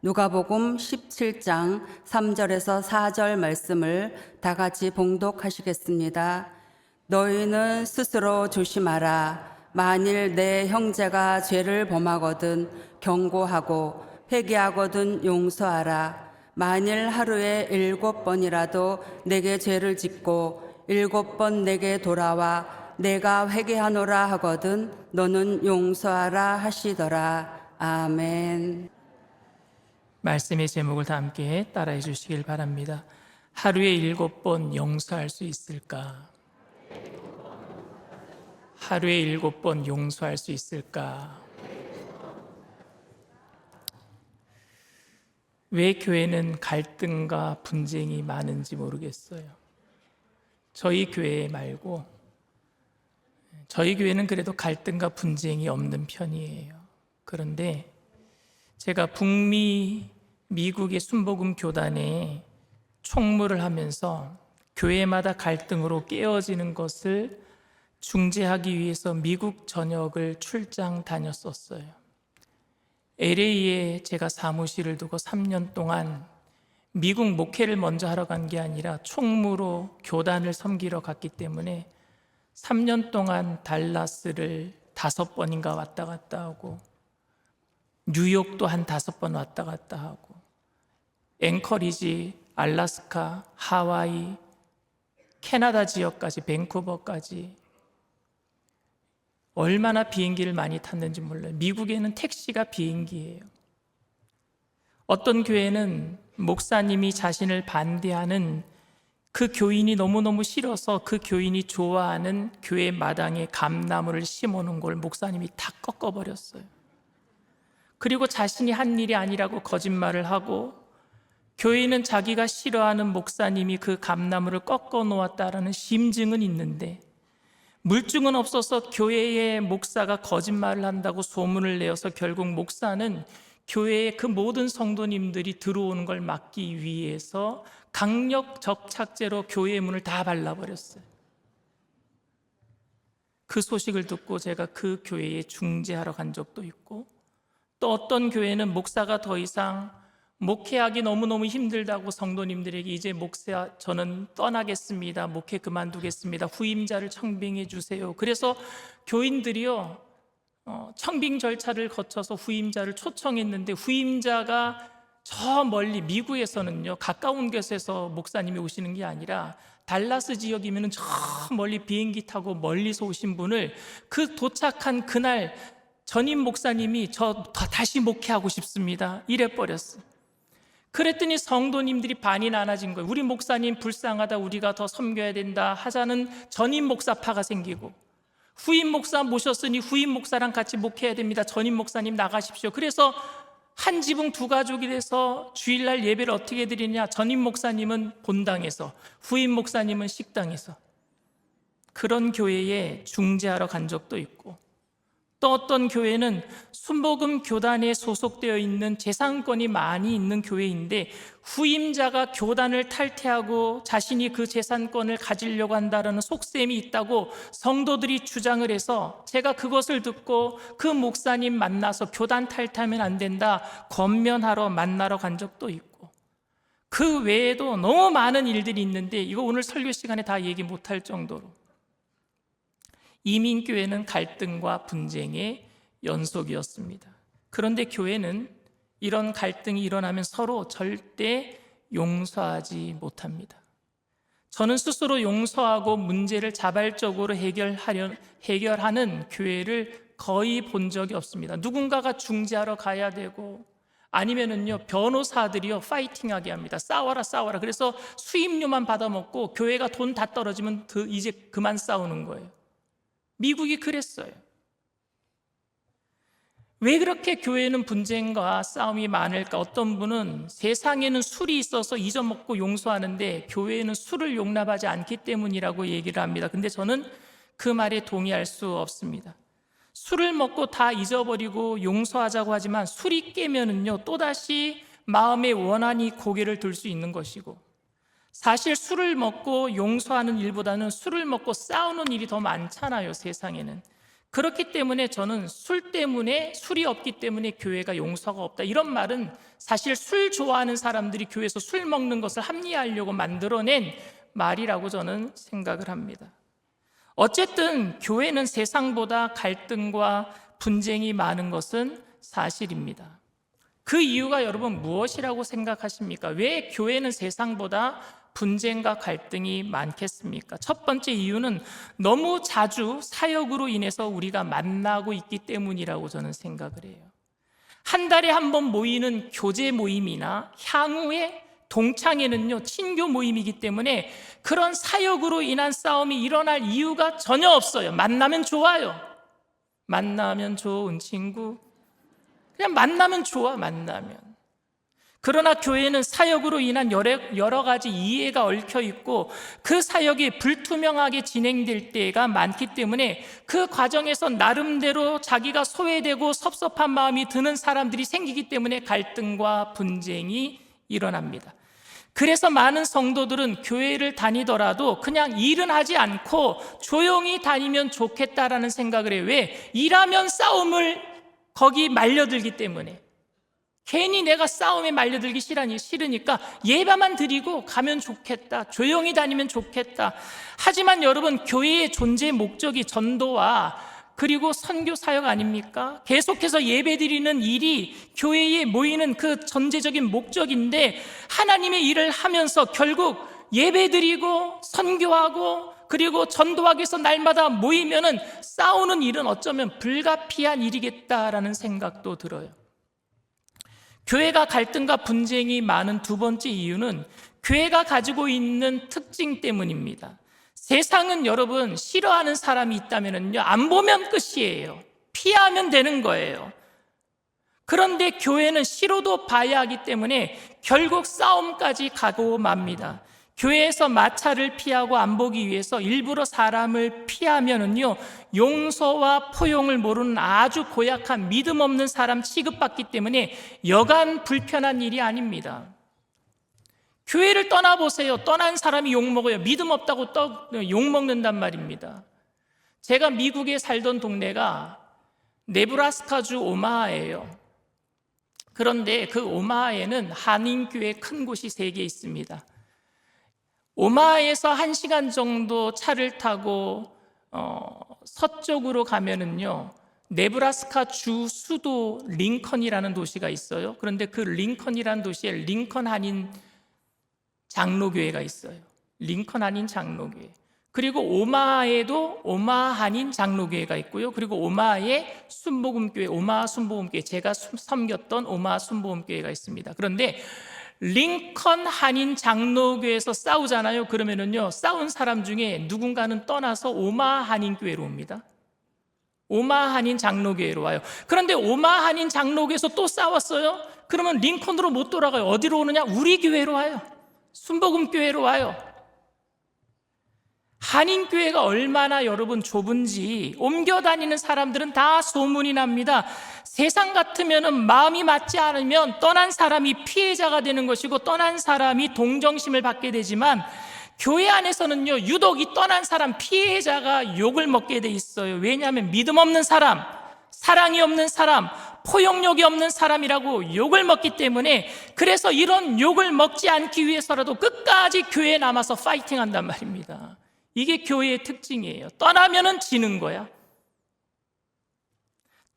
누가복음 17장 3절에서 4절 말씀을 다 같이 봉독하시겠습니다. 너희는 스스로 조심하라. 만일 내 형제가 죄를 범하거든 경고하고 회개하거든 용서하라. 만일 하루에 7번이라도 내게 죄를 짓고 7번 내게 돌아와 내가 회개하노라 하거든 너는 용서하라 하시더라. 아멘. 말씀의 제목을 다 함께 따라해 주시길 바랍니다. 하루에 7번 용서할 수 있을까? 하루에 7번 용서할 수 있을까? 왜 교회는 갈등과 분쟁이 많은지 모르겠어요. 저희 교회 말고 저희 교회는 그래도 갈등과 분쟁이 없는 편이에요. 그런데 제가 북미 미국의 순복음 교단에 총무를 하면서 교회마다 갈등으로 깨어지는 것을 중재하기 위해서 미국 전역을 출장 다녔었어요. LA에 제가 사무실을 두고 3년 동안 미국 목회를 먼저 하러 간 게 아니라 총무로 교단을 섬기러 갔기 때문에 3년 동안 달라스를 5번인가 왔다 갔다 하고 뉴욕도 한 5번 왔다 갔다 하고 앵커리지, 알래스카, 하와이, 캐나다 지역까지 밴쿠버까지 얼마나 비행기를 많이 탔는지 몰라요. 미국에는 택시가 비행기예요. 어떤 교회는 목사님이 자신을 반대하는 그 교인이 너무너무 싫어서 그 교인이 좋아하는 교회 마당에 감나무를 심어놓은 걸 목사님이 다 꺾어버렸어요. 그리고 자신이 한 일이 아니라고 거짓말을 하고 교회는 자기가 싫어하는 목사님이 그 감나무를 꺾어 놓았다라는 심증은 있는데 물증은 없어서 교회의 목사가 거짓말을 한다고 소문을 내어서 결국 목사는 교회의 그 모든 성도님들이 들어오는 걸 막기 위해서 강력 접착제로 교회의 문을 다 발라버렸어요. 그 소식을 듣고 제가 그 교회에 중재하러 간 적도 있고 또 어떤 교회는 목사가 더 이상 목회하기 너무너무 힘들다고 성도님들에게 이제 목사 저는 떠나겠습니다. 목회 그만두겠습니다. 후임자를 청빙해 주세요. 그래서 교인들이요 청빙 절차를 거쳐서 후임자를 초청했는데 후임자가 저 멀리 미국에서는요 가까운 곳에서 목사님이 오시는 게 아니라 달라스 지역이면 저 멀리 비행기 타고 멀리서 오신 분을 그 도착한 그날 전임 목사님이 저 다시 목회하고 싶습니다 이래버렸어요. 그랬더니 성도님들이 반이 나눠진 거예요. 우리 목사님 불쌍하다, 우리가 더 섬겨야 된다 하자는 전임 목사파가 생기고 후임 목사 모셨으니 후임 목사랑 같이 목회해야 됩니다. 전임 목사님 나가십시오. 그래서 한 지붕 두 가족이 돼서 주일날 예배를 어떻게 드리냐, 전임 목사님은 본당에서 후임 목사님은 식당에서. 그런 교회에 중재하러 간 적도 있고 또 어떤 교회는 순복음 교단에 소속되어 있는 재산권이 많이 있는 교회인데 후임자가 교단을 탈퇴하고 자신이 그 재산권을 가지려고 한다는 속셈이 있다고 성도들이 주장을 해서 제가 그것을 듣고 그 목사님 만나서 교단 탈퇴하면 안 된다 권면하러 만나러 간 적도 있고 그 외에도 너무 많은 일들이 있는데 이거 오늘 설교 시간에 다 얘기 못할 정도로 이민교회는 갈등과 분쟁의 연속이었습니다. 그런데 교회는 이런 갈등이 일어나면 서로 절대 용서하지 못합니다. 저는 스스로 용서하고 문제를 자발적으로 해결하는 교회를 거의 본 적이 없습니다. 누군가가 중재하러 가야 되고 아니면은요 변호사들이요 파이팅하게 합니다. 싸워라. 그래서 수임료만 받아먹고 교회가 돈 다 떨어지면 이제 그만 싸우는 거예요. 미국이 그랬어요. 왜 그렇게 교회는 분쟁과 싸움이 많을까? 어떤 분은 세상에는 술이 있어서 잊어먹고 용서하는데 교회에는 술을 용납하지 않기 때문이라고 얘기를 합니다. 근데 저는 그 말에 동의할 수 없습니다. 술을 먹고 다 잊어버리고 용서하자고 하지만 술이 깨면은요 또다시 마음의 원한이 고개를 들 수 있는 것이고 사실 술을 먹고 용서하는 일보다는 술을 먹고 싸우는 일이 더 많잖아요, 세상에는. 그렇기 때문에 저는 술이 없기 때문에 교회가 용서가 없다, 이런 말은 사실 술 좋아하는 사람들이 교회에서 술 먹는 것을 합리화하려고 만들어낸 말이라고 저는 생각을 합니다. 어쨌든 교회는 세상보다 갈등과 분쟁이 많은 것은 사실입니다. 그 이유가 여러분 무엇이라고 생각하십니까? 왜 교회는 세상보다 분쟁과 갈등이 많겠습니까? 첫 번째 이유는 너무 자주 사역으로 인해서 우리가 만나고 있기 때문이라고 저는 생각을 해요. 한 달에 한 번 모이는 교제 모임이나 향후에 동창회는요, 친교 모임이기 때문에 그런 사역으로 인한 싸움이 일어날 이유가 전혀 없어요. 만나면 좋아요. 만나면 좋은 친구. 그냥 만나면 좋아, 만나면. 그러나 교회는 사역으로 인한 여러 가지 이해가 얽혀 있고 그 사역이 불투명하게 진행될 때가 많기 때문에 그 과정에서 나름대로 자기가 소외되고 섭섭한 마음이 드는 사람들이 생기기 때문에 갈등과 분쟁이 일어납니다. 그래서 많은 성도들은 교회를 다니더라도 그냥 일은 하지 않고 조용히 다니면 좋겠다라는 생각을 해요. 왜? 일하면 싸움을 거기 말려들기 때문에. 괜히 내가 싸움에 말려들기 싫으니까 예배만 드리고 가면 좋겠다, 조용히 다니면 좋겠다. 하지만 여러분, 교회의 존재 목적이 전도와 그리고 선교 사역 아닙니까? 계속해서 예배 드리는 일이 교회에 모이는 그 전제적인 목적인데 하나님의 일을 하면서 결국 예배 드리고 선교하고 그리고 전도하기 위해서 날마다 모이면은 싸우는 일은 어쩌면 불가피한 일이겠다라는 생각도 들어요. 교회가 갈등과 분쟁이 많은 두 번째 이유는 교회가 가지고 있는 특징 때문입니다. 세상은 여러분, 싫어하는 사람이 있다면요, 안 보면 끝이에요. 피하면 되는 거예요. 그런데 교회는 싫어도 봐야 하기 때문에 결국 싸움까지 가고 맙니다. 교회에서 마찰을 피하고 안 보기 위해서 일부러 사람을 피하면은요, 용서와 포용을 모르는 아주 고약한 믿음 없는 사람 취급받기 때문에 여간 불편한 일이 아닙니다. 교회를 떠나보세요. 떠난 사람이 욕먹어요. 믿음 없다고 욕먹는단 말입니다. 제가 미국에 살던 동네가 네브라스카주 오마하예요. 그런데 그 오마하에는 한인교회 큰 곳이 3개 있습니다. 오마하에서 1시간 정도 차를 타고 서쪽으로 가면은요, 네브라스카 주 수도 링컨이라는 도시가 있어요. 그런데 그 링컨이라는 도시에 링컨 한인 장로교회가 있어요. 링컨 한인 장로교회. 그리고 오마하에도 오마하 한인 장로교회가 있고요. 그리고 오마하에 순복음교회, 오마하 순복음교회, 제가 섬겼던 오마하 순복음교회가 있습니다. 그런데 링컨 한인 장로교회에서 싸우잖아요. 그러면은요, 싸운 사람 중에 누군가는 떠나서 오마하 한인교회로 옵니다. 오마하 한인 장로교회로 와요. 그런데 오마하 한인 장로교회에서 또 싸웠어요. 그러면 링컨으로 못 돌아가요. 어디로 오느냐? 우리 교회로 와요. 순복음교회로 와요. 한인교회가 얼마나 여러분 좁은지 옮겨 다니는 사람들은 다 소문이 납니다. 세상 같으면 마음이 맞지 않으면 떠난 사람이 피해자가 되는 것이고 떠난 사람이 동정심을 받게 되지만 교회 안에서는요, 유독 이 떠난 사람 피해자가 욕을 먹게 돼 있어요. 왜냐하면 믿음 없는 사람, 사랑이 없는 사람, 포용력이 없는 사람이라고 욕을 먹기 때문에, 그래서 이런 욕을 먹지 않기 위해서라도 끝까지 교회에 남아서 파이팅한단 말입니다. 이게 교회의 특징이에요. 떠나면은 지는 거야.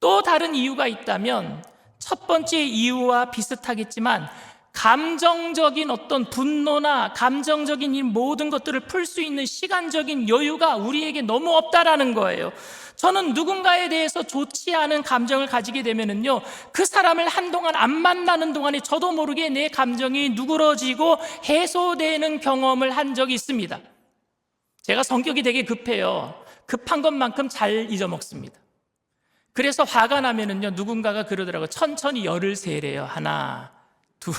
또 다른 이유가 있다면 첫 번째 이유와 비슷하겠지만 감정적인 어떤 분노나 감정적인 이 모든 것들을 풀 수 있는 시간적인 여유가 우리에게 너무 없다라는 거예요. 저는 누군가에 대해서 좋지 않은 감정을 가지게 되면은요, 그 사람을 한동안 안 만나는 동안에 저도 모르게 내 감정이 누그러지고 해소되는 경험을 한 적이 있습니다. 제가 성격이 되게 급해요. 급한 것만큼 잘 잊어먹습니다. 그래서 화가 나면은요, 누군가가 그러더라고요. 천천히 열을 세래요. 하나, 둘.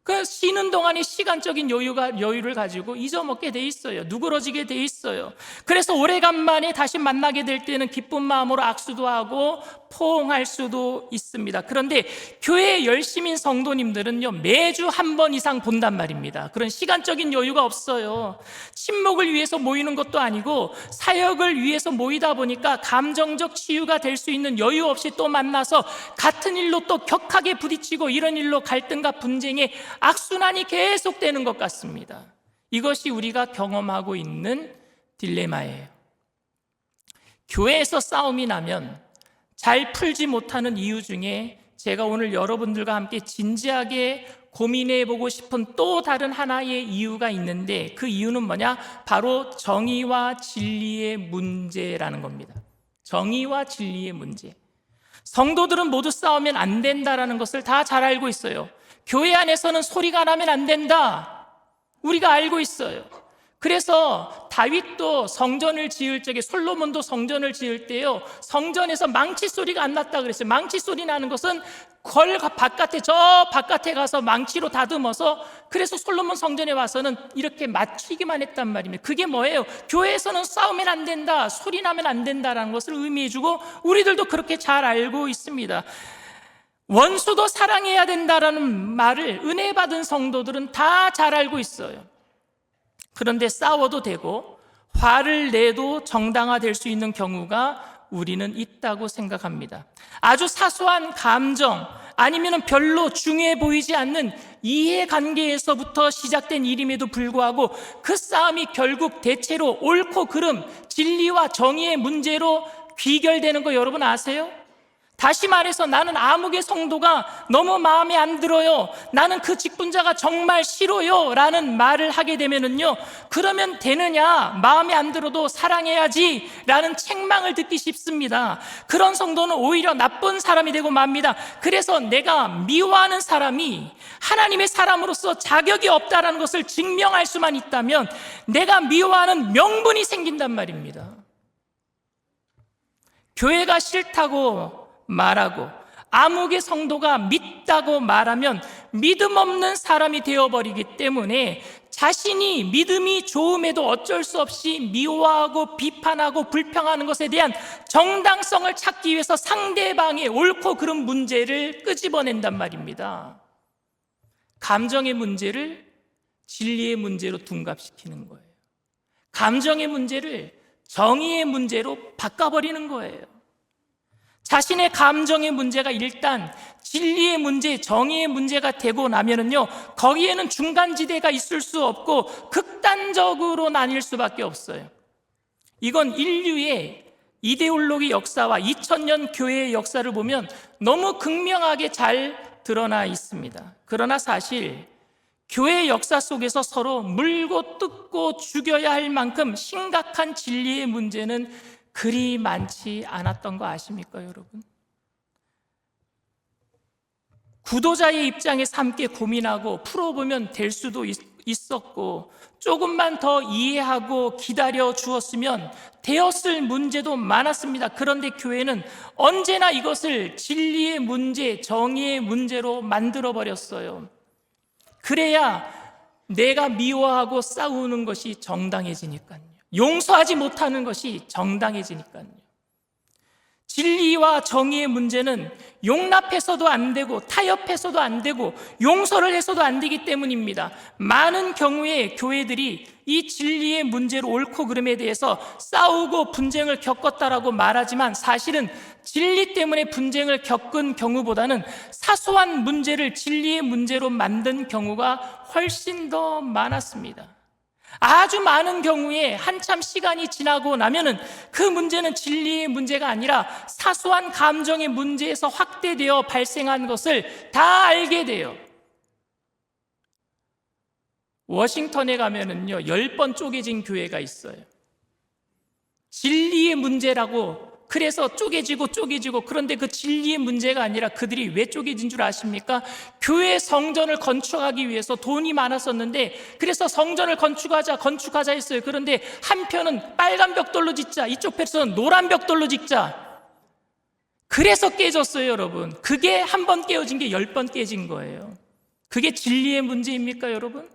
그 쉬는 동안에 시간적인 여유를 가지고 잊어먹게 돼 있어요. 누그러지게 돼 있어요. 그래서 오래간만에 다시 만나게 될 때는 기쁜 마음으로 악수도 하고 포옹할 수도 있습니다. 그런데 교회 열심인 성도님들은요, 매주 한 번 이상 본단 말입니다. 그런 시간적인 여유가 없어요. 친목을 위해서 모이는 것도 아니고 사역을 위해서 모이다 보니까 감정적 치유가 될 수 있는 여유 없이 또 만나서 같은 일로 또 격하게 부딪히고 이런 일로 갈등과 분쟁의 악순환이 계속되는 것 같습니다. 이것이 우리가 경험하고 있는 딜레마예요. 교회에서 싸움이 나면 잘 풀지 못하는 이유 중에 제가 오늘 여러분들과 함께 진지하게 고민해 보고 싶은 또 다른 하나의 이유가 있는데, 그 이유는 뭐냐? 바로 정의와 진리의 문제라는 겁니다. 정의와 진리의 문제. 성도들은 모두 싸우면 안 된다라는 것을 다 잘 알고 있어요. 교회 안에서는 소리가 나면 안 된다, 우리가 알고 있어요. 그래서 다윗도 성전을 지을 적에, 솔로몬도 성전을 지을 때요, 성전에서 망치 소리가 안 났다 그랬어요. 망치 소리 나는 것은 저 바깥에 가서 망치로 다듬어서, 그래서 솔로몬 성전에 와서는 이렇게 맞추기만 했단 말입니다. 그게 뭐예요? 교회에서는 싸우면 안 된다, 소리 나면 안 된다라는 것을 의미해주고, 우리들도 그렇게 잘 알고 있습니다. 원수도 사랑해야 된다라는 말을 은혜 받은 성도들은 다 잘 알고 있어요. 그런데 싸워도 되고 화를 내도 정당화될 수 있는 경우가 우리는 있다고 생각합니다. 아주 사소한 감정, 아니면 별로 중요해 보이지 않는 이해관계에서부터 시작된 일임에도 불구하고 그 싸움이 결국 대체로 옳고 그름, 진리와 정의의 문제로 귀결되는 거 여러분 아세요? 다시 말해서 나는 아무개 성도가 너무 마음에 안 들어요, 나는 그 직분자가 정말 싫어요 라는 말을 하게 되면은요, 그러면 되느냐, 마음에 안 들어도 사랑해야지 라는 책망을 듣기 쉽습니다. 그런 성도는 오히려 나쁜 사람이 되고 맙니다. 그래서 내가 미워하는 사람이 하나님의 사람으로서 자격이 없다라는 것을 증명할 수만 있다면 내가 미워하는 명분이 생긴단 말입니다. 교회가 싫다고 말하고 아무개 성도가 믿다고 말하면 믿음 없는 사람이 되어버리기 때문에 자신이 믿음이 좋음에도 어쩔 수 없이 미워하고 비판하고 불평하는 것에 대한 정당성을 찾기 위해서 상대방의 옳고 그른 문제를 끄집어낸단 말입니다. 감정의 문제를 진리의 문제로 둔갑시키는 거예요. 감정의 문제를 정의의 문제로 바꿔버리는 거예요. 자신의 감정의 문제가 일단 진리의 문제, 정의의 문제가 되고 나면은요, 거기에는 중간지대가 있을 수 없고 극단적으로 나뉠 수밖에 없어요. 이건 인류의 이데올로기 역사와 2000년 교회의 역사를 보면 너무 극명하게 잘 드러나 있습니다. 그러나 사실 교회 역사 속에서 서로 물고 뜯고 죽여야 할 만큼 심각한 진리의 문제는 그리 많지 않았던 거 아십니까, 여러분? 구도자의 입장에서 함께 고민하고 풀어보면 될 수도 있었고, 조금만 더 이해하고 기다려 주었으면 되었을 문제도 많았습니다. 그런데 교회는 언제나 이것을 진리의 문제, 정의의 문제로 만들어버렸어요. 그래야 내가 미워하고 싸우는 것이 정당해지니까요. 용서하지 못하는 것이 정당해지니까요. 진리와 정의의 문제는 용납해서도 안 되고 타협해서도 안 되고 용서를 해서도 안 되기 때문입니다. 많은 경우에 교회들이 이 진리의 문제로 옳고 그름에 대해서 싸우고 분쟁을 겪었다라고 말하지만 사실은 진리 때문에 분쟁을 겪은 경우보다는 사소한 문제를 진리의 문제로 만든 경우가 훨씬 더 많았습니다. 아주 많은 경우에 한참 시간이 지나고 나면은 그 문제는 진리의 문제가 아니라 사소한 감정의 문제에서 확대되어 발생한 것을 다 알게 돼요. 워싱턴에 가면은요, 10번 쪼개진 교회가 있어요. 진리의 문제라고 그래서 쪼개지고 그런데 그 진리의 문제가 아니라 그들이 왜 쪼개진 줄 아십니까? 교회 성전을 건축하기 위해서 돈이 많았었는데 그래서 성전을 건축하자 했어요. 그런데 한편은 빨간 벽돌로 짓자, 이쪽 편은 노란 벽돌로 짓자. 그래서 깨졌어요, 여러분. 그게 한 번 깨어진 게 10번 깨진 거예요. 그게 진리의 문제입니까, 여러분?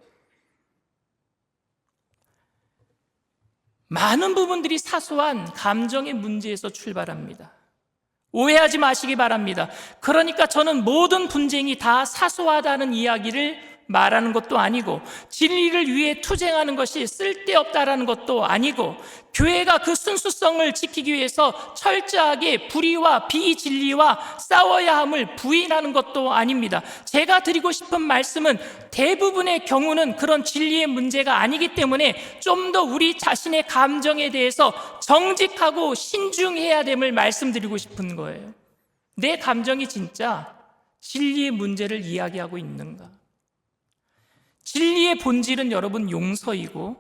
많은 부분들이 사소한 감정의 문제에서 출발합니다. 오해하지 마시기 바랍니다. 그러니까 저는 모든 분쟁이 다 사소하다는 이야기를 말하는 것도 아니고, 진리를 위해 투쟁하는 것이 쓸데없다라는 것도 아니고, 교회가 그 순수성을 지키기 위해서 철저하게 불의와 비진리와 싸워야 함을 부인하는 것도 아닙니다. 제가 드리고 싶은 말씀은 대부분의 경우는 그런 진리의 문제가 아니기 때문에 좀 더 우리 자신의 감정에 대해서 정직하고 신중해야 됨을 말씀드리고 싶은 거예요. 내 감정이 진짜 진리의 문제를 이야기하고 있는가? 진리의 본질은 여러분 용서이고,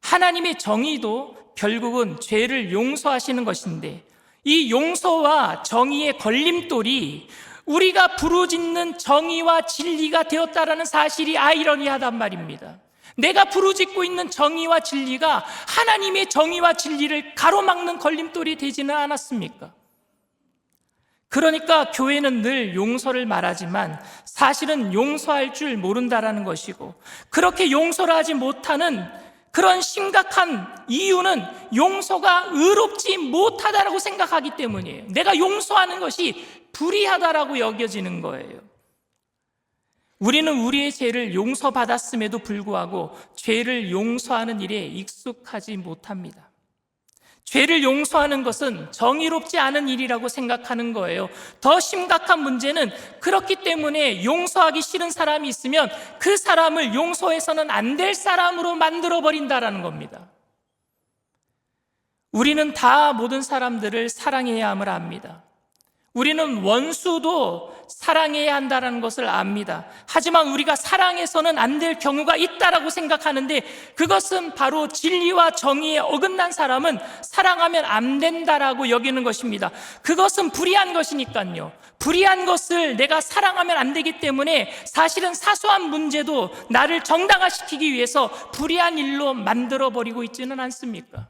하나님의 정의도 결국은 죄를 용서하시는 것인데, 이 용서와 정의의 걸림돌이 우리가 부르짖는 정의와 진리가 되었다라는 사실이 아이러니하단 말입니다. 내가 부르짖고 있는 정의와 진리가 하나님의 정의와 진리를 가로막는 걸림돌이 되지는 않았습니까? 그러니까 교회는 늘 용서를 말하지만 사실은 용서할 줄 모른다라는 것이고, 그렇게 용서를 하지 못하는 그런 심각한 이유는 용서가 의롭지 못하다라고 생각하기 때문이에요. 내가 용서하는 것이 불의하다라고 여겨지는 거예요. 우리는 우리의 죄를 용서받았음에도 불구하고 죄를 용서하는 일에 익숙하지 못합니다. 죄를 용서하는 것은 정의롭지 않은 일이라고 생각하는 거예요. 더 심각한 문제는 그렇기 때문에 용서하기 싫은 사람이 있으면 그 사람을 용서해서는 안 될 사람으로 만들어버린다라는 겁니다. 우리는 다 모든 사람들을 사랑해야 함을 압니다. 우리는 원수도 사랑해야 한다는 것을 압니다. 하지만 우리가 사랑해서는 안 될 경우가 있다라고 생각하는데, 그것은 바로 진리와 정의에 어긋난 사람은 사랑하면 안 된다라고 여기는 것입니다. 그것은 불의한 것이니까요. 불의한 것을 내가 사랑하면 안 되기 때문에 사실은 사소한 문제도 나를 정당화시키기 위해서 불의한 일로 만들어버리고 있지는 않습니까?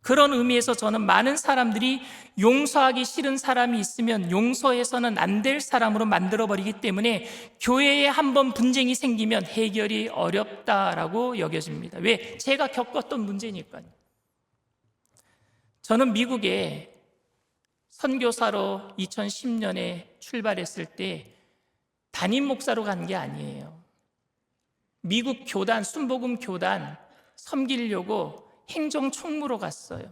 그런 의미에서 저는 많은 사람들이 용서하기 싫은 사람이 있으면 용서해서는 안 될 사람으로 만들어버리기 때문에 교회에 한번 분쟁이 생기면 해결이 어렵다라고 여겨집니다. 왜? 제가 겪었던 문제니까요. 저는 미국에 선교사로 2010년에 출발했을 때 담임 목사로 간 게 아니에요. 미국 교단, 순복음 교단 섬기려고 행정총무로 갔어요.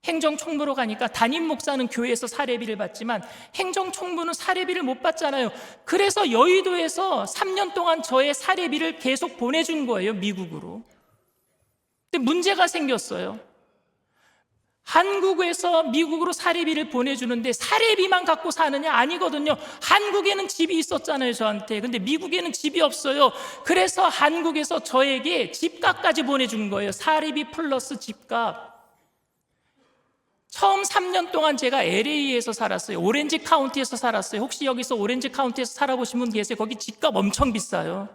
행정총무로 가니까 담임 목사는 교회에서 사례비를 받지만 행정총무는 사례비를 못 받잖아요. 그래서 여의도에서 3년 동안 저의 사례비를 계속 보내준 거예요, 미국으로. 근데 문제가 생겼어요. 한국에서 미국으로 사례비를 보내주는데 사례비만 갖고 사느냐? 아니거든요. 한국에는 집이 있었잖아요, 저한테. 근데 미국에는 집이 없어요. 그래서 한국에서 저에게 집값까지 보내준 거예요. 사례비 플러스 집값. 처음 3년 동안 제가 LA에서 살았어요. 오렌지 카운티에서 살았어요. 혹시 여기서 오렌지 카운티에서 살아보신 분 계세요? 거기 집값 엄청 비싸요.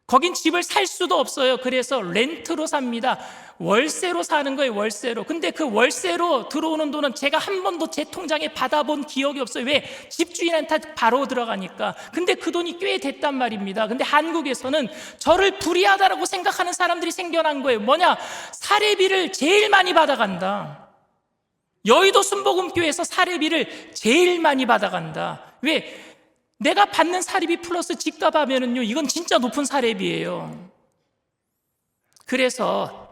거긴 집을 살 수도 없어요. 그래서 렌트로 삽니다. 월세로 사는 거예요, 월세로. 근데 그 월세로 들어오는 돈은 제가 한 번도 제 통장에 받아본 기억이 없어요. 왜? 집주인한테 바로 들어가니까. 근데 그 돈이 꽤 됐단 말입니다. 근데 한국에서는 저를 불의하다라고 생각하는 사람들이 생겨난 거예요. 뭐냐? 사례비를 제일 많이 받아간다. 여의도 순복음교회에서 사례비를 제일 많이 받아간다. 왜? 내가 받는 사례비 플러스 집값 하면은요, 이건 진짜 높은 사례비예요. 그래서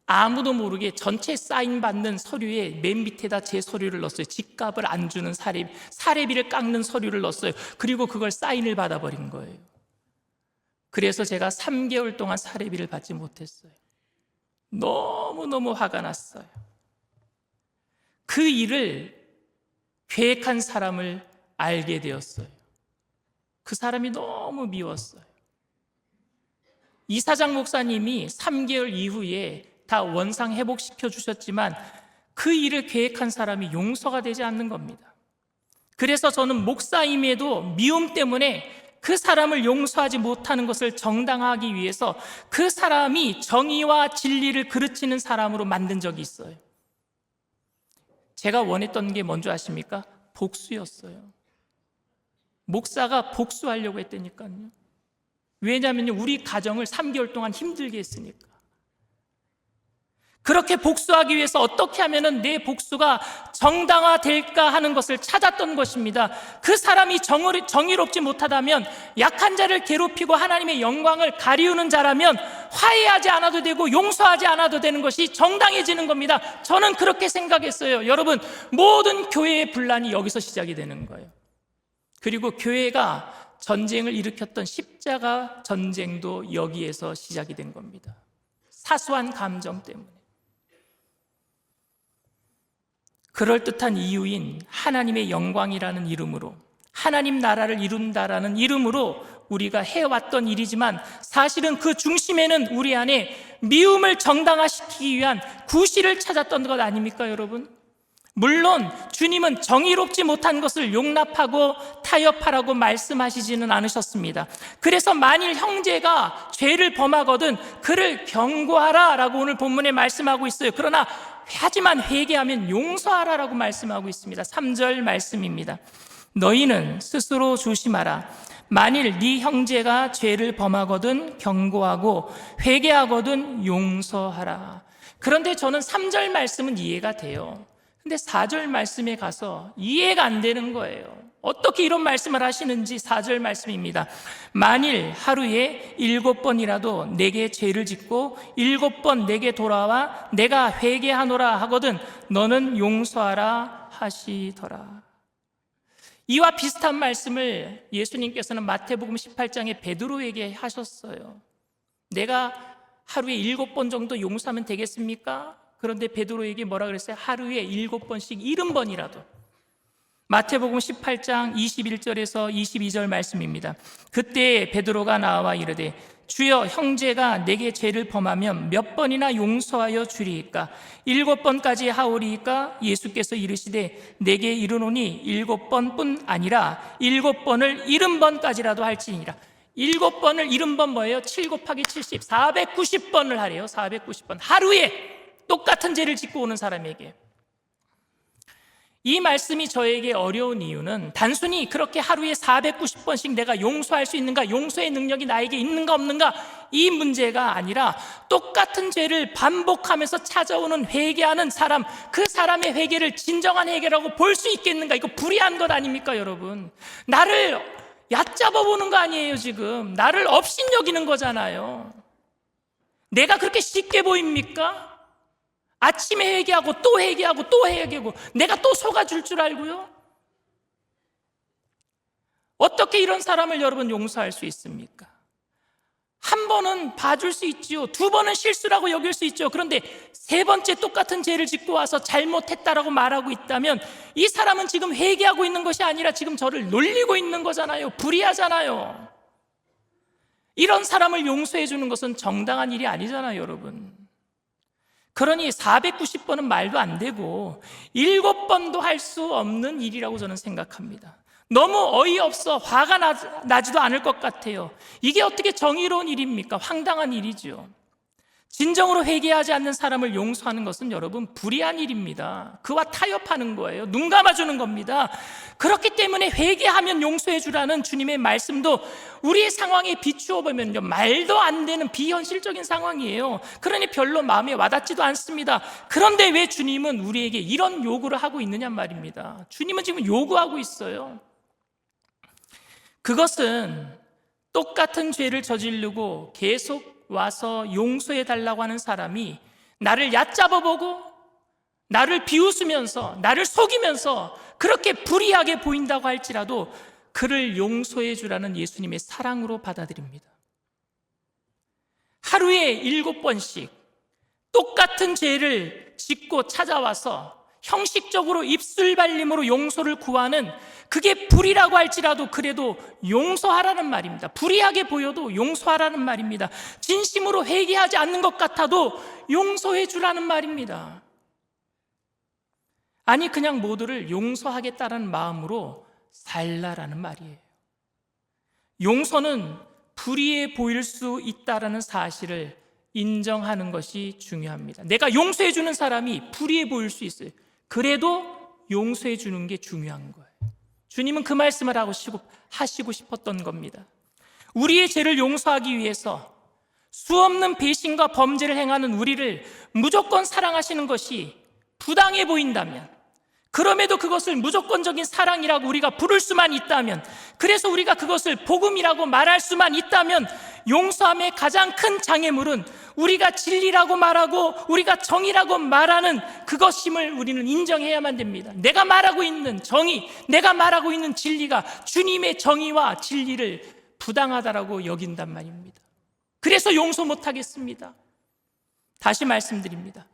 아무도 모르게 전체 사인 받는 서류에 맨 밑에다 제 서류를 넣었어요. 집값을 안 주는 사례비를 깎는 서류를 넣었어요. 그리고 그걸 사인을 받아버린 거예요. 그래서 제가 3개월 동안 사례비를 받지 못했어요. 너무너무 화가 났어요. 그 일을 계획한 사람을 알게 되었어요. 그 사람이 너무 미웠어요. 이사장 목사님이 3개월 이후에 다 원상 회복시켜 주셨지만 그 일을 계획한 사람이 용서가 되지 않는 겁니다. 그래서 저는 목사임에도 미움 때문에 그 사람을 용서하지 못하는 것을 정당화하기 위해서 그 사람이 정의와 진리를 그르치는 사람으로 만든 적이 있어요. 제가 원했던 게 뭔지 아십니까? 복수였어요. 목사가 복수하려고 했다니까요. 왜냐하면 우리 가정을 3개월 동안 힘들게 했으니까. 그렇게 복수하기 위해서 어떻게 하면 내 복수가 정당화될까 하는 것을 찾았던 것입니다. 그 사람이 정의롭지 못하다면, 약한 자를 괴롭히고 하나님의 영광을 가리우는 자라면 화해하지 않아도 되고 용서하지 않아도 되는 것이 정당해지는 겁니다. 저는 그렇게 생각했어요. 여러분, 모든 교회의 분란이 여기서 시작이 되는 거예요. 그리고 교회가 전쟁을 일으켰던 십자가 전쟁도 여기에서 시작이 된 겁니다. 사소한 감정 때문에. 그럴듯한 이유인 하나님의 영광이라는 이름으로, 하나님 나라를 이룬다라는 이름으로 우리가 해왔던 일이지만, 사실은 그 중심에는 우리 안에 미움을 정당화시키기 위한 구실을 찾았던 것 아닙니까, 여러분? 물론 주님은 정의롭지 못한 것을 용납하고 타협하라고 말씀하시지는 않으셨습니다. 그래서 만일 형제가 죄를 범하거든 그를 경고하라 라고 오늘 본문에 말씀하고 있어요. 그러나 하지만 회개하면 용서하라라고 말씀하고 있습니다. 3절 말씀입니다. 너희는 스스로 조심하라. 만일 네 형제가 죄를 범하거든 경고하고 회개하거든 용서하라. 그런데 저는 3절 말씀은 이해가 돼요. 근데 4절 말씀에 가서 이해가 안 되는 거예요. 어떻게 이런 말씀을 하시는지 4절 말씀입니다. 만일 하루에 7번이라도 내게 죄를 짓고 7번 내게 돌아와 내가 회개하노라 하거든 너는 용서하라 하시더라. 이와 비슷한 말씀을 예수님께서는 마태복음 18장에 베드로에게 하셨어요. 내가 하루에 7번 정도 용서하면 되겠습니까? 그런데 베드로에게 뭐라 그랬어요? 하루에 7번씩 70번이라도. 마태복음 18장 21절에서 22절 말씀입니다. 그때 베드로가 나와 이르되 주여, 형제가 내게 죄를 범하면 몇 번이나 용서하여 주리이까? 7번까지 하오리이까? 예수께서 이르시되 내게 이르노니 7번뿐 아니라 7번을 70번까지라도 할지니라. 7번을 70번 뭐예요? 7 곱하기 70, 490번을 하래요. 490번. 하루에 똑같은 죄를 짓고 오는 사람에게. 이 말씀이 저에게 어려운 이유는 단순히 그렇게 하루에 490번씩 내가 용서할 수 있는가, 용서의 능력이 나에게 있는가 없는가, 이 문제가 아니라 똑같은 죄를 반복하면서 찾아오는 회개하는 사람, 그 사람의 회개를 진정한 회개라고 볼 수 있겠는가? 이거 불의한 것 아닙니까, 여러분? 나를 얕잡아 보는 거 아니에요, 지금. 나를 업신여기는 거잖아요. 내가 그렇게 쉽게 보입니까? 아침에 회개하고 또 회개하고 또 회개하고 내가 또 속아줄 줄 알고요? 어떻게 이런 사람을 여러분 용서할 수 있습니까? 한 번은 봐줄 수 있지요. 2번은 실수라고 여길 수 있죠. 그런데 3번째 똑같은 죄를 짓고 와서 잘못했다라고 말하고 있다면 이 사람은 지금 회개하고 있는 것이 아니라 지금 저를 놀리고 있는 거잖아요. 불의하잖아요. 이런 사람을 용서해 주는 것은 정당한 일이 아니잖아요, 여러분. 그러니 490번은 말도 안 되고 7번도 할 수 없는 일이라고 저는 생각합니다. 너무 어이없어 화가 나지도 않을 것 같아요. 이게 어떻게 정의로운 일입니까? 황당한 일이죠. 진정으로 회개하지 않는 사람을 용서하는 것은 여러분 불의한 일입니다. 그와 타협하는 거예요. 눈 감아주는 겁니다. 그렇기 때문에 회개하면 용서해 주라는 주님의 말씀도 우리의 상황에 비추어 보면요, 말도 안 되는 비현실적인 상황이에요. 그러니 별로 마음에 와닿지도 않습니다. 그런데 왜 주님은 우리에게 이런 요구를 하고 있느냐 말입니다. 주님은 지금 요구하고 있어요. 그것은 똑같은 죄를 저지르고 계속 와서 용서해 달라고 하는 사람이 나를 얕잡아 보고 나를 비웃으면서 나를 속이면서 그렇게 불의하게 보인다고 할지라도 그를 용서해 주라는 예수님의 사랑으로 받아들입니다. 하루에 7번씩 똑같은 죄를 짓고 찾아와서 형식적으로 입술 발림으로 용서를 구하는, 그게 불의라고 할지라도 그래도 용서하라는 말입니다. 불의하게 보여도 용서하라는 말입니다. 진심으로 회개하지 않는 것 같아도 용서해 주라는 말입니다. 아니, 그냥 모두를 용서하겠다는 마음으로 살라라는 말이에요. 용서는 불의해 보일 수 있다는 사실을 인정하는 것이 중요합니다. 내가 용서해 주는 사람이 불의해 보일 수 있어요. 그래도 용서해 주는 게 중요한 거예요. 주님은 그 말씀을 하시고 싶었던 겁니다. 우리의 죄를 용서하기 위해서 수없는 배신과 범죄를 행하는 우리를 무조건 사랑하시는 것이 부당해 보인다면, 그럼에도 그것을 무조건적인 사랑이라고 우리가 부를 수만 있다면, 그래서 우리가 그것을 복음이라고 말할 수만 있다면, 용서함의 가장 큰 장애물은 우리가 진리라고 말하고 우리가 정의라고 말하는 그것임을 우리는 인정해야만 됩니다. 내가 말하고 있는 정의, 내가 말하고 있는 진리가 주님의 정의와 진리를 부당하다라고 여긴단 말입니다. 그래서 용서 못하겠습니다. 다시 말씀드립니다.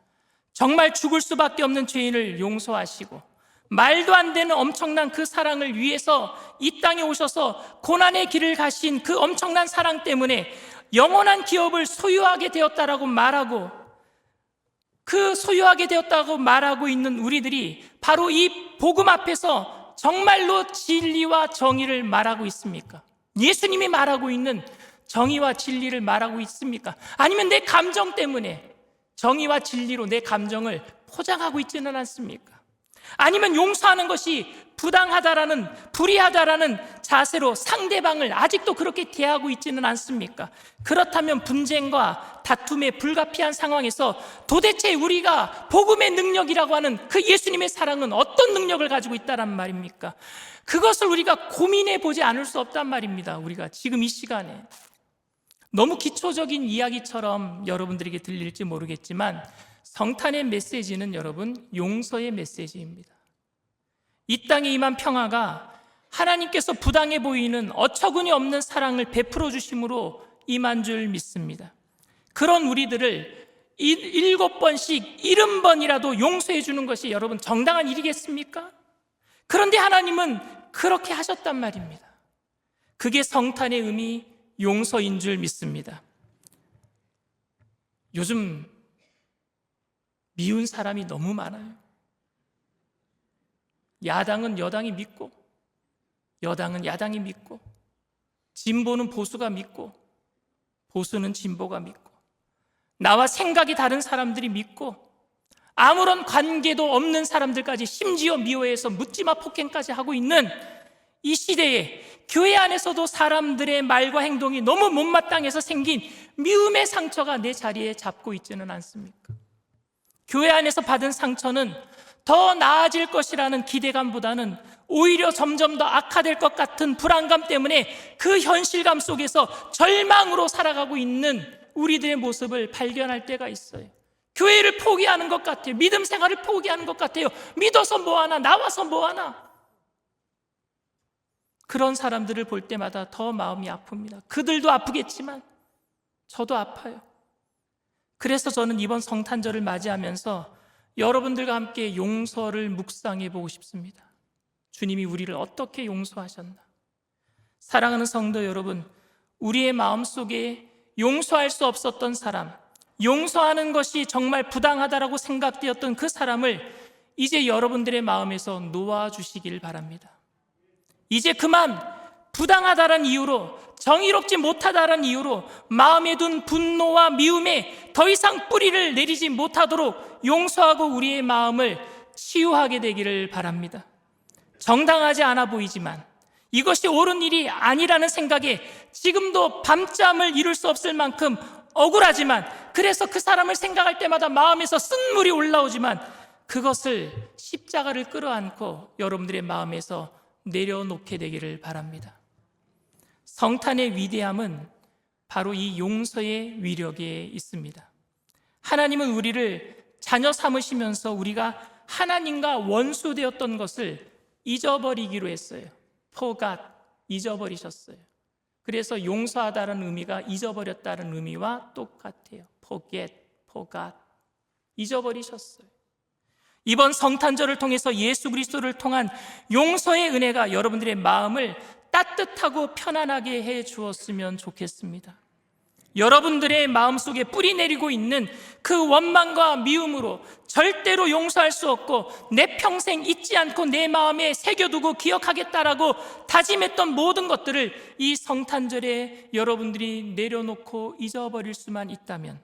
정말 죽을 수밖에 없는 죄인을 용서하시고 말도 안 되는 엄청난 그 사랑을 위해서 이 땅에 오셔서 고난의 길을 가신 그 엄청난 사랑 때문에 영원한 기업을 소유하게 되었다라고 말하고, 그 소유하게 되었다고 말하고 있는 우리들이 바로 이 복음 앞에서 정말로 진리와 정의를 말하고 있습니까? 예수님이 말하고 있는 정의와 진리를 말하고 있습니까? 아니면 내 감정 때문에 정의와 진리로 내 감정을 포장하고 있지는 않습니까? 아니면 용서하는 것이 부당하다라는, 불의하다라는 자세로 상대방을 아직도 그렇게 대하고 있지는 않습니까? 그렇다면 분쟁과 다툼에 불가피한 상황에서 도대체 우리가 복음의 능력이라고 하는 그 예수님의 사랑은 어떤 능력을 가지고 있다란 말입니까? 그것을 우리가 고민해 보지 않을 수 없단 말입니다. 우리가 지금 이 시간에 너무 기초적인 이야기처럼 여러분들에게 들릴지 모르겠지만 성탄의 메시지는 여러분 용서의 메시지입니다. 이 땅에 임한 평화가 하나님께서 부당해 보이는 어처구니 없는 사랑을 베풀어 주심으로 임한 줄 믿습니다. 그런 우리들을 7번씩 70번이라도 용서해 주는 것이 여러분 정당한 일이겠습니까? 그런데 하나님은 그렇게 하셨단 말입니다. 그게 성탄의 의미, 용서인 줄 믿습니다. 요즘 미운 사람이 너무 많아요. 야당은 여당이 믿고, 여당은 야당이 믿고, 진보는 보수가 믿고, 보수는 진보가 믿고, 나와 생각이 다른 사람들이 믿고, 아무런 관계도 없는 사람들까지 심지어 미워해서 묻지마 폭행까지 하고 있는 이 시대에 교회 안에서도 사람들의 말과 행동이 너무 못마땅해서 생긴 미움의 상처가 내 자리에 잡고 있지는 않습니까? 교회 안에서 받은 상처는 더 나아질 것이라는 기대감보다는 오히려 점점 더 악화될 것 같은 불안감 때문에 그 현실감 속에서 절망으로 살아가고 있는 우리들의 모습을 발견할 때가 있어요. 교회를 포기하는 것 같아요. 믿음 생활을 포기하는 것 같아요. 믿어서 뭐하나, 나와서 뭐하나. 그런 사람들을 볼 때마다 더 마음이 아픕니다. 그들도 아프겠지만 저도 아파요. 그래서 저는 이번 성탄절을 맞이하면서 여러분들과 함께 용서를 묵상해 보고 싶습니다. 주님이 우리를 어떻게 용서하셨나? 사랑하는 성도 여러분, 우리의 마음속에 용서할 수 없었던 사람, 용서하는 것이 정말 부당하다라고 생각되었던 그 사람을 이제 여러분들의 마음에서 놓아주시길 바랍니다. 이제 그만 부당하다는 이유로, 정의롭지 못하다는 이유로 마음에 둔 분노와 미움에 더 이상 뿌리를 내리지 못하도록 용서하고 우리의 마음을 치유하게 되기를 바랍니다. 정당하지 않아 보이지만, 이것이 옳은 일이 아니라는 생각에 지금도 밤잠을 이룰 수 없을 만큼 억울하지만, 그래서 그 사람을 생각할 때마다 마음에서 쓴물이 올라오지만 그것을 십자가를 끌어안고 여러분들의 마음에서 내려놓게 되기를 바랍니다. 성탄의 위대함은 바로 이 용서의 위력에 있습니다. 하나님은 우리를 자녀 삼으시면서 우리가 하나님과 원수 되었던 것을 잊어버리기로 했어요. forgot, 잊어버리셨어요. 그래서 용서하다는 의미가 잊어버렸다는 의미와 똑같아요. forget, forgot, 잊어버리셨어요. 이번 성탄절을 통해서 예수 그리스도를 통한 용서의 은혜가 여러분들의 마음을 따뜻하고 편안하게 해 주었으면 좋겠습니다. 여러분들의 마음속에 뿌리 내리고 있는 그 원망과 미움으로 절대로 용서할 수 없고 내 평생 잊지 않고 내 마음에 새겨두고 기억하겠다라고 다짐했던 모든 것들을 이 성탄절에 여러분들이 내려놓고 잊어버릴 수만 있다면,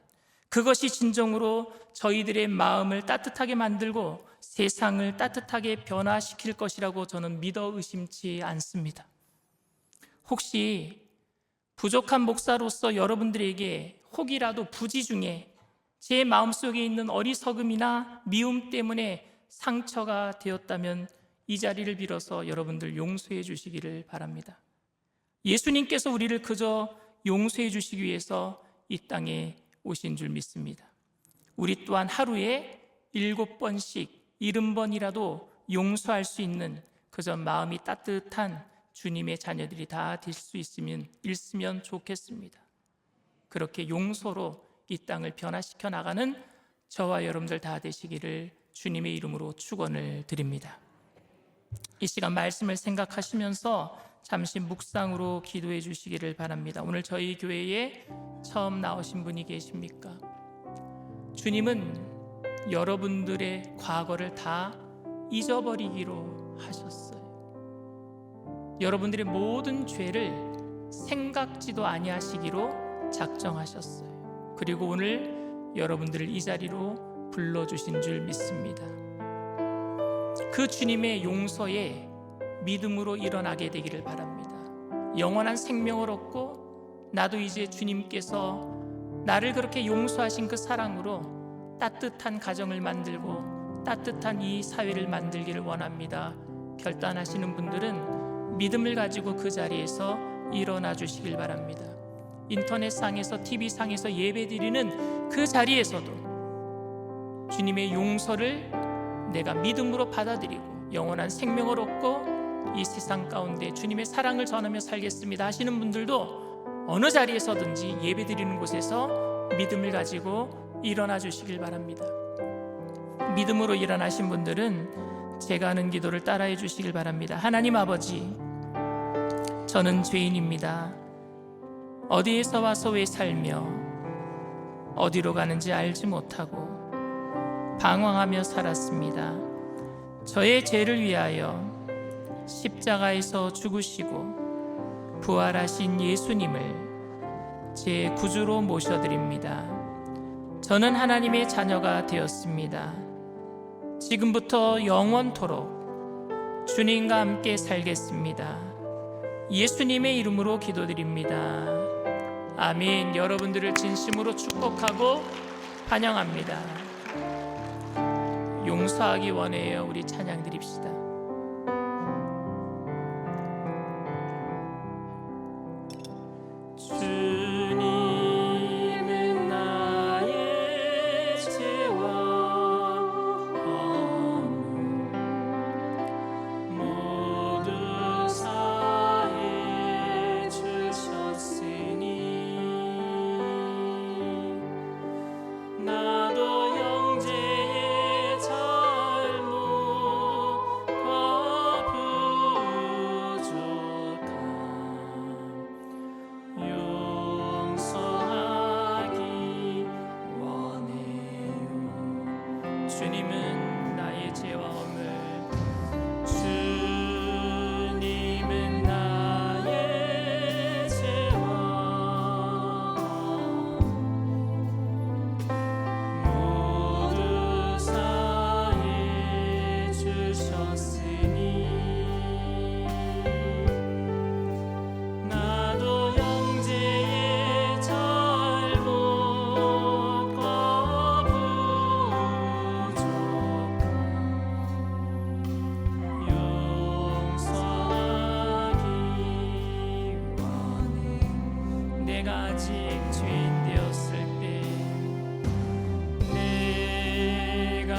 그것이 진정으로 저희들의 마음을 따뜻하게 만들고 세상을 따뜻하게 변화시킬 것이라고 저는 믿어 의심치 않습니다. 혹시 부족한 목사로서 여러분들에게 혹이라도 부지 중에 제 마음속에 있는 어리석음이나 미움 때문에 상처가 되었다면 이 자리를 빌어서 여러분들 용서해 주시기를 바랍니다. 예수님께서 우리를 그저 용서해 주시기 위해서 이 땅에 오신 줄 믿습니다. 우리 또한 하루에 7번씩 70번이라도 용서할 수 있는 그저 마음이 따뜻한 주님의 자녀들이 다 될 수 있으면 좋겠습니다. 그렇게 용서로 이 땅을 변화시켜 나가는 저와 여러분들 다 되시기를 주님의 이름으로 축원을 드립니다. 이 시간 말씀을 생각하시면서 잠시 묵상으로 기도해 주시기를 바랍니다. 오늘 저희 교회에 처음 나오신 분이 계십니까? 주님은 여러분들의 과거를 다 잊어버리기로 하셨어요. 여러분들의 모든 죄를 생각지도 아니하시기로 작정하셨어요. 그리고 오늘 여러분들을 이 자리로 불러주신 줄 믿습니다. 그 주님의 용서에 믿음으로 일어나게 되기를 바랍니다. 영원한 생명을 얻고 나도 이제 주님께서 나를 그렇게 용서하신 그 사랑으로 따뜻한 가정을 만들고 따뜻한 이 사회를 만들기를 원합니다. 결단하시는 분들은 믿음을 가지고 그 자리에서 일어나 주시길 바랍니다. 인터넷상에서 TV상에서 예배드리는 그 자리에서도 주님의 용서를 내가 믿음으로 받아들이고 영원한 생명을 얻고 이 세상 가운데 주님의 사랑을 전하며 살겠습니다 하시는 분들도 어느 자리에서든지 예배드리는 곳에서 믿음을 가지고 일어나 주시길 바랍니다. 믿음으로 일어나신 분들은 제가 하는 기도를 따라해 주시길 바랍니다. 하나님 아버지, 저는 죄인입니다. 어디에서 와서 왜 살며 어디로 가는지 알지 못하고 방황하며 살았습니다. 저의 죄를 위하여 십자가에서 죽으시고 부활하신 예수님을 제 구주로 모셔드립니다. 저는 하나님의 자녀가 되었습니다. 지금부터 영원토록 주님과 함께 살겠습니다. 예수님의 이름으로 기도드립니다. 아멘. 여러분들을 진심으로 축복하고 환영합니다. 용서하기 원해요. 우리 찬양 드립시다. 주님은 나의 죄와 허물 모두 사해 주셨으니 나도 형제의 잘못과 부족함 용서하기 원해요. 주님은 나의 죄와 허물 주님은 나의 죄와 모두 사해 주셨으니 나도 형제의 잘못과 부족함 용서하기 원해. 내가 아직 죄인 되었을 때 내가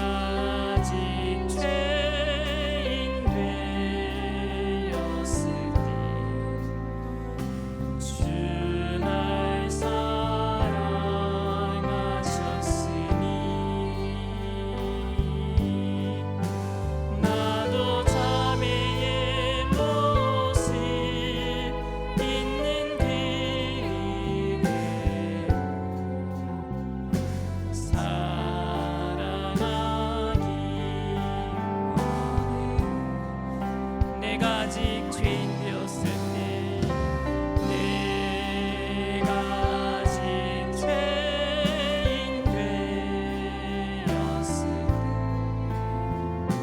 아직 죄인 되었을 때 주 날 사랑하셨으니 나도 자매의 모습 있는 그대로 사랑하기 원해. 내가 아직 죄인 되었을 때 내가 아직 죄인 되었을 때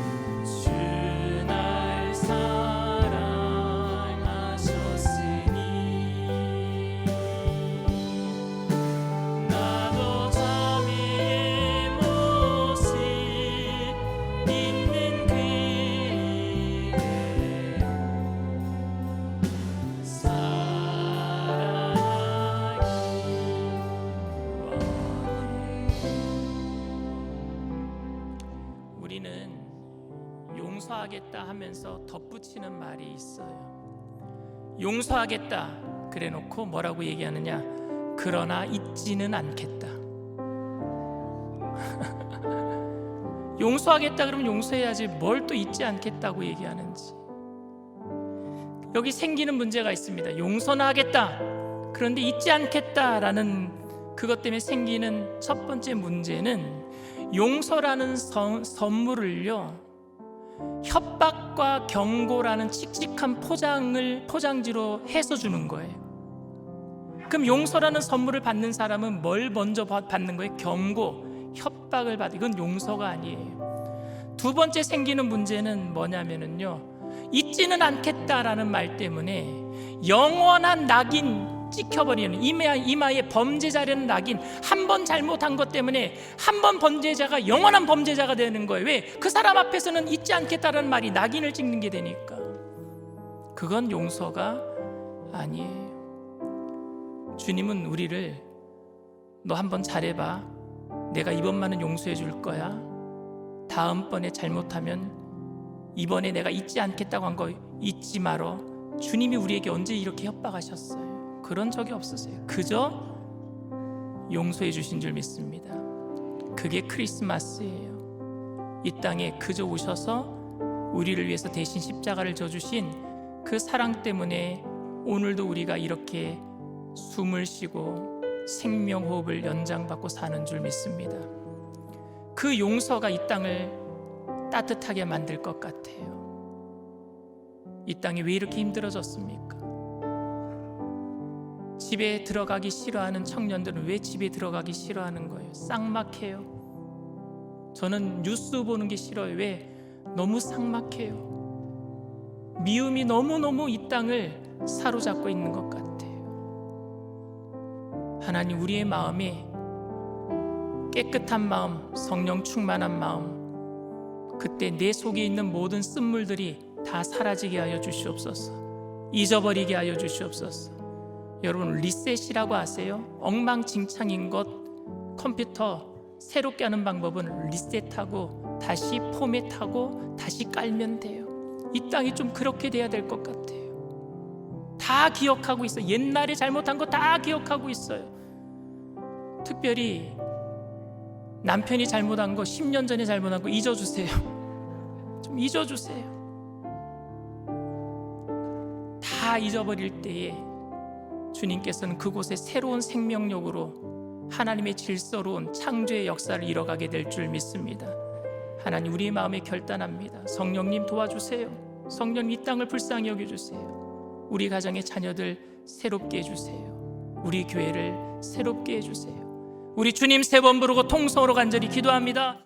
용서하겠다 하면서 덧붙이는 말이 있어요. 용서하겠다 그래 놓고 뭐라고 얘기하느냐? 그러나 잊지는 않겠다. 용서하겠다 그러면 용서해야지 뭘 또 잊지 않겠다고 얘기하는지. 여기 생기는 문제가 있습니다. 용서는 하겠다, 그런데 잊지 않겠다라는 그것 때문에 생기는 첫 번째 문제는 용서라는 선물을요, 협박과 경고라는 칙칙한 포장지로 해서 주는 거예요. 그럼 용서라는 선물을 받는 사람은 뭘 먼저 받는 거예요? 경고, 협박을 받는. 이건 용서가 아니에요. 두 번째 생기는 문제는 뭐냐면요, 잊지는 않겠다라는 말 때문에 영원한 낙인 찍혀버리는, 이마에 범죄자라는 낙인, 한 번 잘못한 것 때문에 한 번 범죄자가 영원한 범죄자가 되는 거예요. 왜? 그 사람 앞에서는 잊지 않겠다라는 말이 낙인을 찍는 게 되니까. 그건 용서가 아니에요. 주님은 우리를 너 한번 잘해봐, 내가 이번만은 용서해 줄 거야, 다음번에 잘못하면 이번에 내가 잊지 않겠다고 한 거 잊지 말어. 주님이 우리에게 언제 이렇게 협박하셨어요? 그런 적이 없으세요. 그저 용서해 주신 줄 믿습니다. 그게 크리스마스예요. 이 땅에 그저 오셔서 우리를 위해서 대신 십자가를 져주신 그 사랑 때문에 오늘도 우리가 이렇게 숨을 쉬고 생명호흡을 연장받고 사는 줄 믿습니다. 그 용서가 이 땅을 따뜻하게 만들 것 같아요. 이 땅이 왜 이렇게 힘들어졌습니까? 집에 들어가기 싫어하는 청년들은 왜 집에 들어가기 싫어하는 거예요? 쌍막해요. 저는 뉴스 보는 게 싫어요. 왜? 너무 쌍막해요. 미움이 너무너무 이 땅을 사로잡고 있는 것 같아요. 하나님, 우리의 마음에 깨끗한 마음, 성령 충만한 마음, 그때 내 속에 있는 모든 쓴물들이 다 사라지게 하여 주시옵소서. 잊어버리게 하여 주시옵소서. 여러분, 리셋이라고 아세요? 엉망진창인 것, 컴퓨터 새롭게 하는 방법은 리셋하고 다시 포맷하고 다시 깔면 돼요. 이 땅이 좀 그렇게 돼야 될 것 같아요. 다 기억하고 있어요. 옛날에 잘못한 거 다 기억하고 있어요. 특별히 남편이 잘못한 거, 10년 전에 잘못한 거 잊어주세요. 좀 잊어주세요. 다 잊어버릴 때에 주님께서는 그곳에 새로운 생명력으로 하나님의 질서로운 창조의 역사를 이뤄가게 될 줄 믿습니다. 하나님, 우리의 마음에 결단합니다. 성령님 도와주세요. 성령, 이 땅을 불쌍히 여겨주세요. 우리 가정의 자녀들 새롭게 해주세요. 우리 교회를 새롭게 해주세요. 우리 주님 세 번 부르고 통성으로 간절히 기도합니다.